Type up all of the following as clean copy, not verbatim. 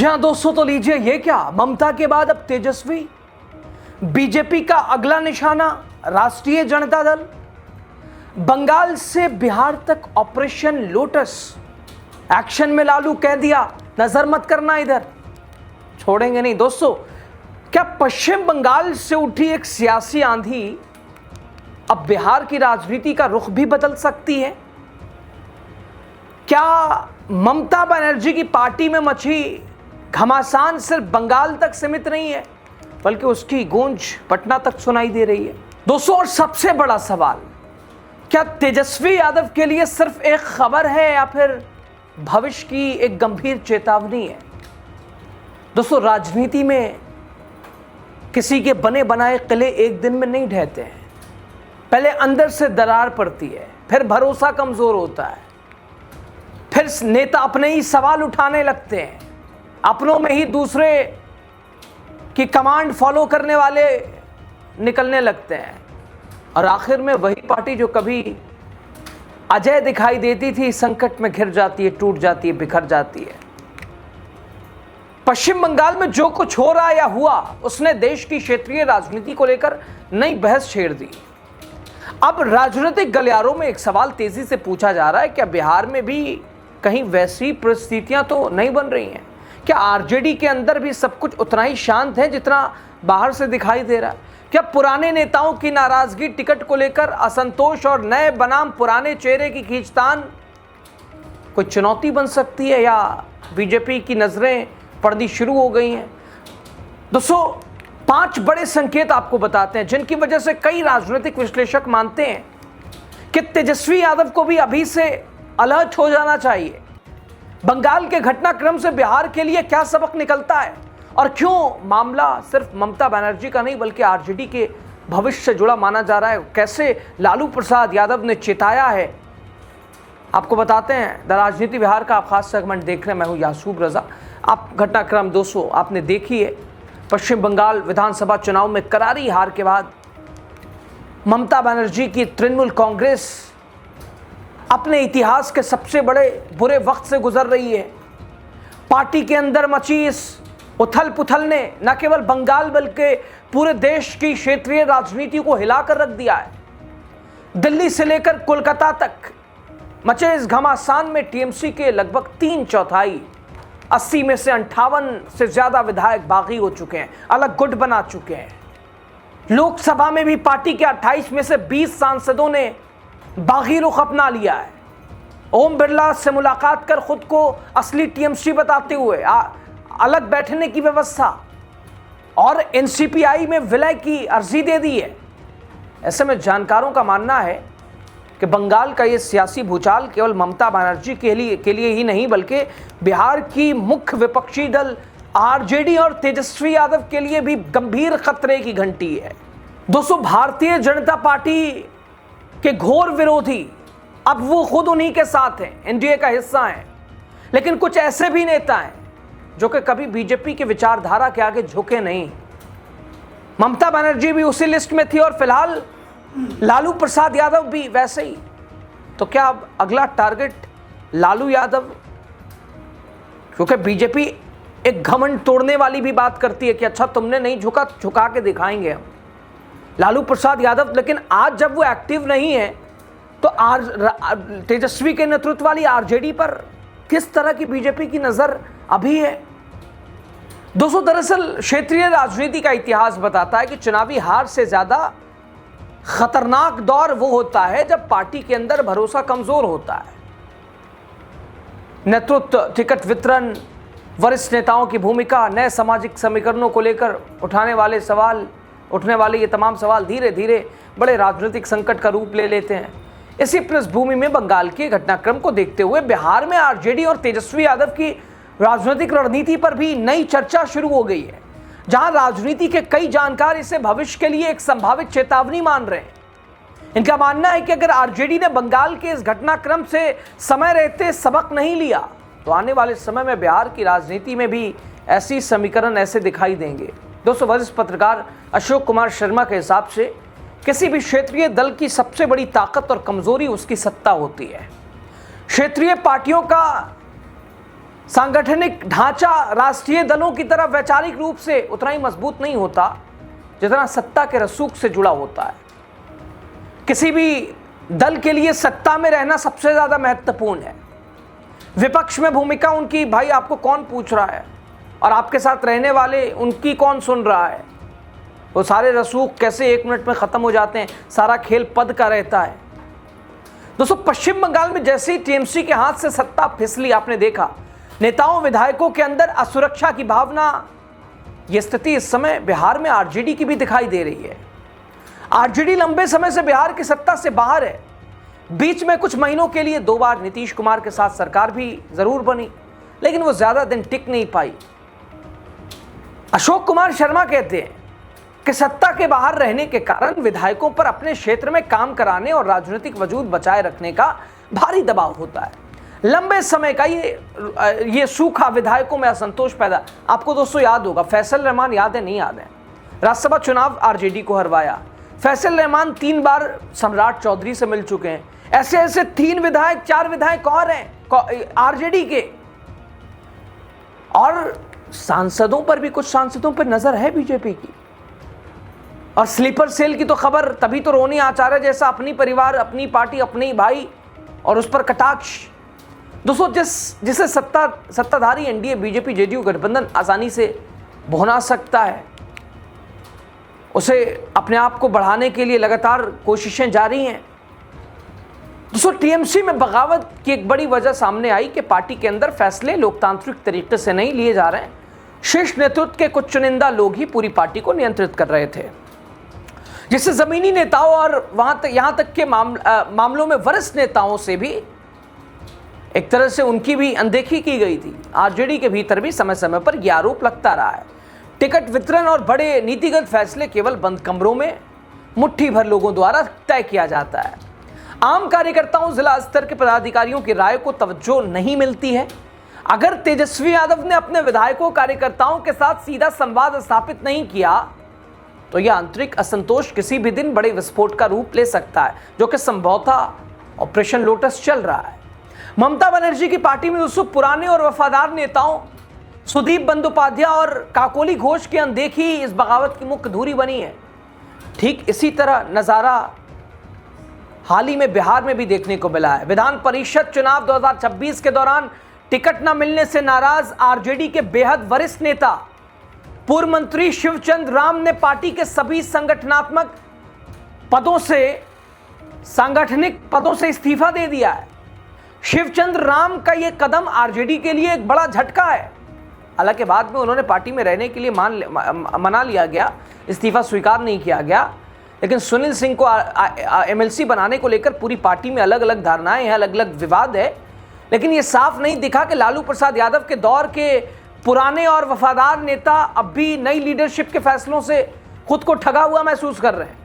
जी हाँ दोस्तों, तो लीजिए ये क्या, ममता के बाद अब तेजस्वी, बीजेपी का अगला निशाना राष्ट्रीय जनता दल, बंगाल से बिहार तक ऑपरेशन लोटस, एक्शन में लालू कह दिया नजर मत करना इधर, छोड़ेंगे नहीं। दोस्तों, क्या पश्चिम बंगाल से उठी एक सियासी आंधी अब बिहार की राजनीति का रुख भी बदल सकती है? क्या ममता बनर्जी की पार्टी में मची घमासान सिर्फ बंगाल तक सीमित नहीं है, बल्कि उसकी गूंज पटना तक सुनाई दे रही है? दोस्तों, और सबसे बड़ा सवाल, क्या तेजस्वी यादव के लिए सिर्फ एक खबर है या फिर भविष्य की एक गंभीर चेतावनी है? दोस्तों, राजनीति में किसी के बने बनाए किले एक दिन में नहीं ढहते हैं। पहले अंदर से दरार पड़ती है, फिर भरोसा कमजोर होता है, फिर नेता अपने ही सवाल उठाने लगते हैं, अपनों में ही दूसरे की कमांड फॉलो करने वाले निकलने लगते हैं, और आखिर में वही पार्टी जो कभी अजय दिखाई देती थी संकट में घिर जाती है, टूट जाती है, बिखर जाती है। पश्चिम बंगाल में जो कुछ हो रहा या हुआ, उसने देश की क्षेत्रीय राजनीति को लेकर नई बहस छेड़ दी। अब राजनीतिक गलियारों में एक सवाल तेजी से पूछा जा रहा है, क्या बिहार में भी कहीं वैसी परिस्थितियां तो नहीं बन रही हैं? क्या आरजेडी के अंदर भी सब कुछ उतना ही शांत है जितना बाहर से दिखाई दे रहा है? क्या पुराने नेताओं की नाराजगी, टिकट को लेकर असंतोष और नए बनाम पुराने चेहरे की खींचतान कोई चुनौती बन सकती है, या बीजेपी की नजरें पड़नी शुरू हो गई हैं? दोस्तों, 5 बड़े संकेत आपको बताते हैं जिनकी वजह से कई राजनीतिक विश्लेषक मानते हैं कि तेजस्वी यादव को भी अभी से अलर्ट हो जाना चाहिए। बंगाल के घटनाक्रम से बिहार के लिए क्या सबक निकलता है, और क्यों मामला सिर्फ ममता बनर्जी का नहीं बल्कि आरजेडी के भविष्य से जुड़ा माना जा रहा है? कैसे लालू प्रसाद यादव ने चेताया है, आपको बताते हैं। द राजनीति बिहार का आप खास सेगमेंट देख रहे हैं, मैं हूं यासूब रजा। आप घटनाक्रम दोस्तों आपने देखी है। पश्चिम बंगाल विधानसभा चुनाव में करारी हार के बाद ममता बनर्जी की तृणमूल कांग्रेस अपने इतिहास के सबसे बड़े बुरे वक्त से गुजर रही है। पार्टी के अंदर मची इस उथल पुथल ने न केवल बंगाल बल्कि पूरे देश की क्षेत्रीय राजनीति को हिलाकर रख दिया है। दिल्ली से लेकर कोलकाता तक मचे इस घमासान में टीएमसी के लगभग 3/4 80 में से 58 से ज्यादा विधायक बागी हो चुके हैं, अलग गुट बना चुके हैं। लोकसभा में भी पार्टी के 28 में से 20 सांसदों ने बागी रुख अपना लिया है। ओम बिरला से मुलाकात कर खुद को असली टीएमसी बताते हुए अलग बैठने की व्यवस्था, और एनसीपीआई में विलय की अर्जी दे दी है। ऐसे में जानकारों का मानना है कि बंगाल का ये सियासी भूचाल केवल ममता बनर्जी के लिए ही नहीं बल्कि बिहार की मुख्य विपक्षी दल आरजेडी और तेजस्वी यादव के लिए भी गंभीर खतरे की घंटी है। दोस्तों, भारतीय जनता पार्टी के घोर विरोधी अब वो खुद उन्हीं के साथ हैं, एनडीए का हिस्सा हैं, लेकिन कुछ ऐसे भी नेता हैं जो कि कभी बीजेपी की विचारधारा के आगे झुके नहीं। ममता बनर्जी भी उसी लिस्ट में थी, और फिलहाल लालू प्रसाद यादव भी वैसे ही। तो क्या अब अगला टारगेट लालू यादव? क्योंकि बीजेपी एक घमंड तोड़ने वाली भी बात करती है कि अच्छा तुमने नहीं झुका, झुका के दिखाएंगे हम, लालू प्रसाद यादव। लेकिन आज जब वो एक्टिव नहीं है तो तेजस्वी के नेतृत्व वाली आरजेडी पर किस तरह की बीजेपी की नजर अभी है? दोस्तों, दरअसल क्षेत्रीय राजनीति का इतिहास बताता है कि चुनावी हार से ज्यादा खतरनाक दौर वो होता है जब पार्टी के अंदर भरोसा कमजोर होता है। नेतृत्व, टिकट वितरण, वरिष्ठ नेताओं की भूमिका, नए सामाजिक समीकरणों को लेकर उठने वाले ये तमाम सवाल धीरे धीरे बड़े राजनीतिक संकट का रूप ले लेते हैं। इसी पृष्ठभूमि में बंगाल के घटनाक्रम को देखते हुए बिहार में आरजेडी और तेजस्वी यादव की राजनीतिक रणनीति पर भी नई चर्चा शुरू हो गई है, जहां राजनीति के कई जानकार इसे भविष्य के लिए एक संभावित चेतावनी मान रहे हैं। इनका मानना है कि अगर आरजेडी ने बंगाल के इस घटनाक्रम से समय रहते सबक नहीं लिया तो आने वाले समय में बिहार की राजनीति में भी ऐसी समीकरण ऐसे दिखाई देंगे। दोस्तों, वरिष्ठ पत्रकार अशोक कुमार शर्मा के हिसाब से किसी भी क्षेत्रीय दल की सबसे बड़ी ताकत और कमजोरी उसकी सत्ता होती है। क्षेत्रीय पार्टियों का सांगठनिक ढांचा राष्ट्रीय दलों की तरह वैचारिक रूप से उतना ही मजबूत नहीं होता जितना सत्ता के रसूख से जुड़ा होता है। किसी भी दल के लिए सत्ता में रहना सबसे ज्यादा महत्वपूर्ण है। विपक्ष में भूमिका उनकी, भाई आपको कौन पूछ रहा है, और आपके साथ रहने वाले उनकी कौन सुन रहा है। वो सारे रसूख कैसे 1 मिनट में खत्म हो जाते हैं, सारा खेल पद का रहता है। दोस्तों, पश्चिम बंगाल में जैसे ही टीएमसी के हाथ से सत्ता फिसली, आपने देखा नेताओं विधायकों के अंदर असुरक्षा की भावना। यह स्थिति इस समय बिहार में आरजेडी की भी दिखाई दे रही है। आरजेडी लंबे समय से बिहार की सत्ता से बाहर है। बीच में कुछ महीनों के लिए 2 बार नीतीश कुमार के साथ सरकार भी जरूर बनी, लेकिन वो ज्यादा दिन टिक नहीं पाई। अशोक कुमार शर्मा कहते हैं कि सत्ता के बाहर रहने के कारण विधायकों पर अपने क्षेत्र में काम कराने और राजनीतिक वजूद बचाए रखने का भारी दबाव होता है। लंबे समय का ये सूखा विधायकों में असंतोष पैदा। आपको दोस्तों याद होगा, फैसल रहमान, याद है नहीं याद है, राज्यसभा चुनाव आरजेडी को हरवाया। फैसल रहमान 3 बार सम्राट चौधरी से मिल चुके हैं। ऐसे ऐसे 3 विधायक 4 विधायक और हैं आरजेडी के, और सांसदों पर भी, कुछ सांसदों पर नजर है बीजेपी की। और स्लीपर सेल की तो खबर, तभी तो रोनी आचार्य जैसा अपनी परिवार, अपनी पार्टी, अपने ही भाई, और उस पर कटाक्ष। दोस्तों, जिसे सत्ताधारी एनडीए बीजेपी जेडीयू गठबंधन आसानी से भुना सकता है, उसे अपने आप को बढ़ाने के लिए लगातार कोशिशें जारी हैं। दोस्तों, टीएमसी में बगावत की एक बड़ी वजह सामने आई कि पार्टी के अंदर फैसले लोकतांत्रिक तरीके से नहीं लिए जा रहे हैं। शीर्ष नेतृत्व के कुछ चुनिंदा लोग ही पूरी पार्टी को नियंत्रित कर रहे थे, जिससे जमीनी नेताओं और यहां तक के मामलों में वरिष्ठ नेताओं से भी एक तरह से उनकी भी अनदेखी की गई थी। आरजेडी के भीतर भी समय समय पर यह आरोप लगता रहा है। टिकट वितरण और बड़े नीतिगत फैसले केवल बंद कमरों में मुट्ठी भर लोगों द्वारा तय किया जाता है। आम कार्यकर्ताओं, जिला स्तर के पदाधिकारियों की राय को तवज्जो नहीं मिलती है। अगर तेजस्वी यादव ने अपने विधायकों कार्यकर्ताओं के साथ सीधा संवाद स्थापित नहीं किया तो यह आंतरिक असंतोष किसी भी दिन बड़े विस्फोट का रूप ले सकता है, जो कि संभवतः ऑपरेशन लोटस चल रहा है। ममता बनर्जी की पार्टी में दोस्तों पुराने और वफादार नेताओं सुदीप बंदोपाध्याय और काकोली घोष की अनदेखी इस बगावत की मुख्य धुरी बनी है। ठीक इसी तरह नजारा हाल ही में बिहार में भी देखने को मिला है। विधान परिषद चुनाव 2026 के दौरान टिकट न मिलने से नाराज आरजेडी के बेहद वरिष्ठ नेता पूर्व मंत्री शिवचंद्र राम ने पार्टी के सभी संगठनात्मक पदों से, सांगठनिक पदों से इस्तीफा दे दिया है। शिवचंद्र राम का यह कदम आरजेडी के लिए एक बड़ा झटका है। हालांकि बाद में उन्होंने पार्टी में रहने के लिए मना लिया गया, इस्तीफा स्वीकार नहीं किया गया, लेकिन सुनील सिंह को एमएलसी बनाने को लेकर पूरी पार्टी में अलग अलग धारणाएं हैं, अलग अलग विवाद है। लेकिन यह साफ नहीं दिखा कि लालू प्रसाद यादव के दौर के पुराने और वफादार नेता अब भी नई लीडरशिप के फैसलों से खुद को ठगा हुआ महसूस कर रहे हैं।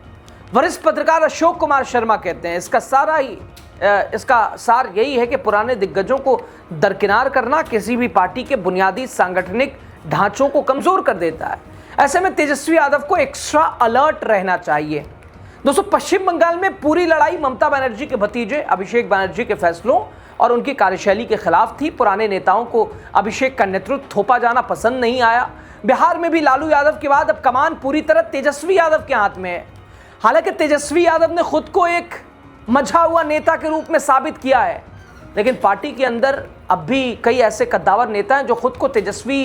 वरिष्ठ पत्रकार अशोक कुमार शर्मा कहते हैं इसका सार यही है कि पुराने दिग्गजों को दरकिनार करना किसी भी पार्टी के बुनियादी सांगठनिक ढांचों को कमजोर कर देता है। ऐसे में तेजस्वी यादव को एक्स्ट्रा अलर्ट रहना चाहिए। दोस्तों, पश्चिम बंगाल में पूरी लड़ाई ममता बनर्जी के भतीजे अभिषेक बनर्जी के फैसलों और उनकी कार्यशैली के खिलाफ थी। पुराने नेताओं को अभिषेक का नेतृत्व थोपा जाना पसंद नहीं आया। बिहार में भी लालू यादव के बाद अब कमान पूरी तरह तेजस्वी यादव के हाथ में है। हालांकि तेजस्वी यादव ने खुद को एक मझा हुआ नेता के रूप में साबित किया है, लेकिन पार्टी के अंदर अब भी कई ऐसे कद्दावर नेता हैं जो खुद को तेजस्वी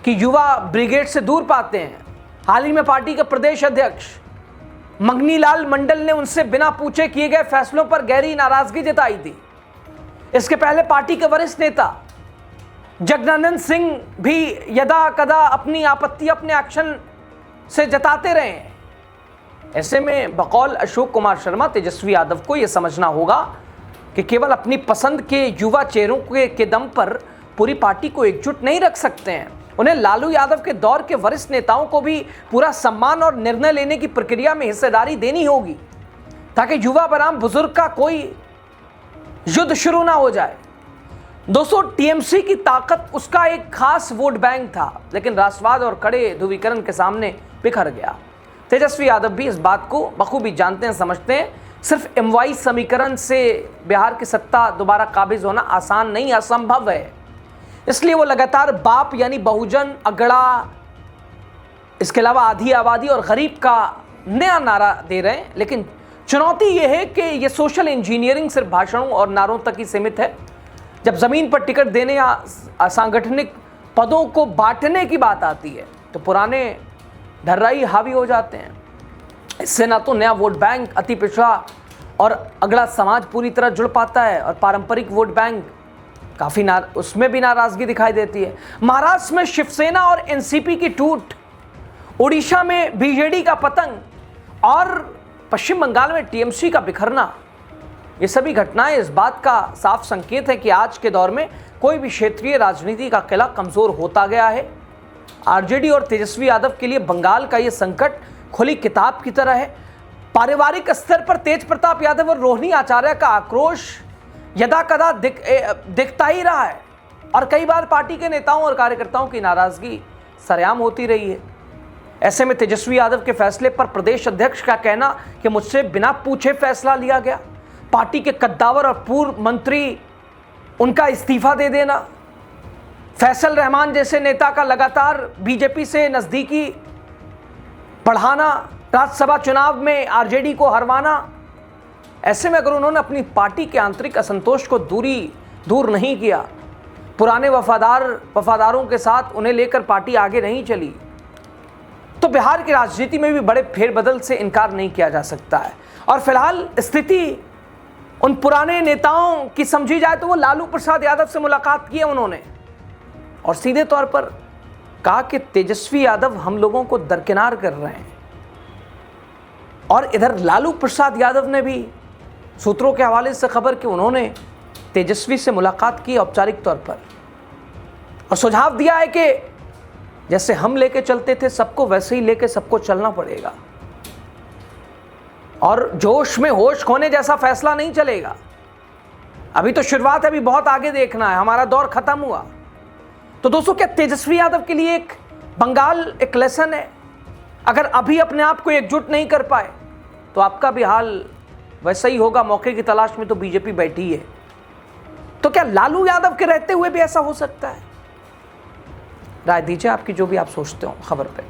की युवा ब्रिगेड से दूर पाते हैं। हाल ही में पार्टी के प्रदेश अध्यक्ष मंगनीलाल मंडल ने उनसे बिना पूछे किए गए फैसलों पर गहरी नाराजगी जताई थी। इसके पहले पार्टी के वरिष्ठ नेता जगदानंद सिंह भी यदा कदा अपनी आपत्ति अपने एक्शन से जताते रहे हैं। ऐसे में बकौल अशोक कुमार शर्मा तेजस्वी यादव को यह समझना होगा कि केवल अपनी पसंद के युवा चेहरों के दम पर पूरी पार्टी को एकजुट नहीं रख सकते हैं। उन्हें लालू यादव के दौर के वरिष्ठ नेताओं को भी पूरा सम्मान और निर्णय लेने की प्रक्रिया में हिस्सेदारी देनी होगी, ताकि युवा बनाम बुजुर्ग का कोई युद्ध शुरू ना हो जाए। दोस्तों, टीएमसी की ताकत उसका एक खास वोट बैंक था, लेकिन राष्ट्रवाद और कड़े ध्रुवीकरण के सामने बिखर गया। तेजस्वी यादव भी इस बात को बखूबी जानते हैं, समझते हैं। सिर्फ एमवाई समीकरण से बिहार की सत्ता दोबारा काबिज होना आसान नहीं, असंभव है। इसलिए वो लगातार बाप यानी बहुजन, अगड़ा, इसके अलावा आधी आबादी और गरीब का नया नारा दे रहे हैं। लेकिन चुनौती ये है कि ये सोशल इंजीनियरिंग सिर्फ भाषणों और नारों तक ही सीमित है। जब ज़मीन पर टिकट देने या सांगठनिक पदों को बांटने की बात आती है तो पुराने ढर्राई हावी हो जाते हैं। इससे ना तो नया वोट बैंक, अति पिछड़ा और अगला समाज पूरी तरह जुड़ पाता है, और पारंपरिक वोट बैंक काफ़ी उसमें भी नाराज़गी दिखाई देती है। महाराष्ट्र में शिवसेना और एनसीपी की टूट, उड़ीसा में बीजेडी का पतंग और पश्चिम बंगाल में टीएमसी का बिखरना, ये सभी घटनाएं इस बात का साफ संकेत है कि आज के दौर में कोई भी क्षेत्रीय राजनीति का किला कमज़ोर होता गया है। आरजेडी और तेजस्वी यादव के लिए बंगाल का ये संकट खुली किताब की तरह है। पारिवारिक स्तर पर तेज प्रताप यादव और रोहिणी आचार्य का आक्रोश यदा कदा दिखता ही रहा है, और कई बार पार्टी के नेताओं और कार्यकर्ताओं की नाराजगी सरेआम होती रही है। ऐसे में तेजस्वी यादव के फैसले पर प्रदेश अध्यक्ष का कहना कि मुझसे बिना पूछे फैसला लिया गया, पार्टी के कद्दावर और पूर्व मंत्री उनका इस्तीफा दे देना, फैसल रहमान जैसे नेता का लगातार बीजेपी से नज़दीकी बढ़ाना, राज्यसभा चुनाव में आरजेडी को हरवाना, ऐसे में अगर उन्होंने अपनी पार्टी के आंतरिक असंतोष को दूर नहीं किया, पुराने वफादारों के साथ उन्हें लेकर पार्टी आगे नहीं चली, तो बिहार की राजनीति में भी बड़े फेरबदल से इनकार नहीं किया जा सकता है। और फिलहाल स्थिति उन पुराने नेताओं की समझी जाए तो वो लालू प्रसाद यादव से मुलाकात की है उन्होंने, और सीधे तौर पर कहा कि तेजस्वी यादव हम लोगों को दरकिनार कर रहे हैं। और इधर लालू प्रसाद यादव ने भी सूत्रों के हवाले से खबर कि उन्होंने तेजस्वी से मुलाकात की औपचारिक तौर पर, और सुझाव दिया है कि जैसे हम लेके चलते थे सबको, वैसे ही लेके सबको चलना पड़ेगा, और जोश में होश खोने जैसा फैसला नहीं चलेगा। अभी तो शुरुआत है, अभी बहुत आगे देखना है, हमारा दौर खत्म हुआ। तो दोस्तों, क्या तेजस्वी यादव के लिए एक बंगाल एक लेसन है? अगर अभी अपने आप को एकजुट नहीं कर पाए तो आपका भी हाल वैसा ही होगा। मौके की तलाश में तो बीजेपी बैठी है। तो क्या लालू यादव के रहते हुए भी ऐसा हो सकता है? राय दीजिए आपकी, जो भी आप सोचते हो खबर पे।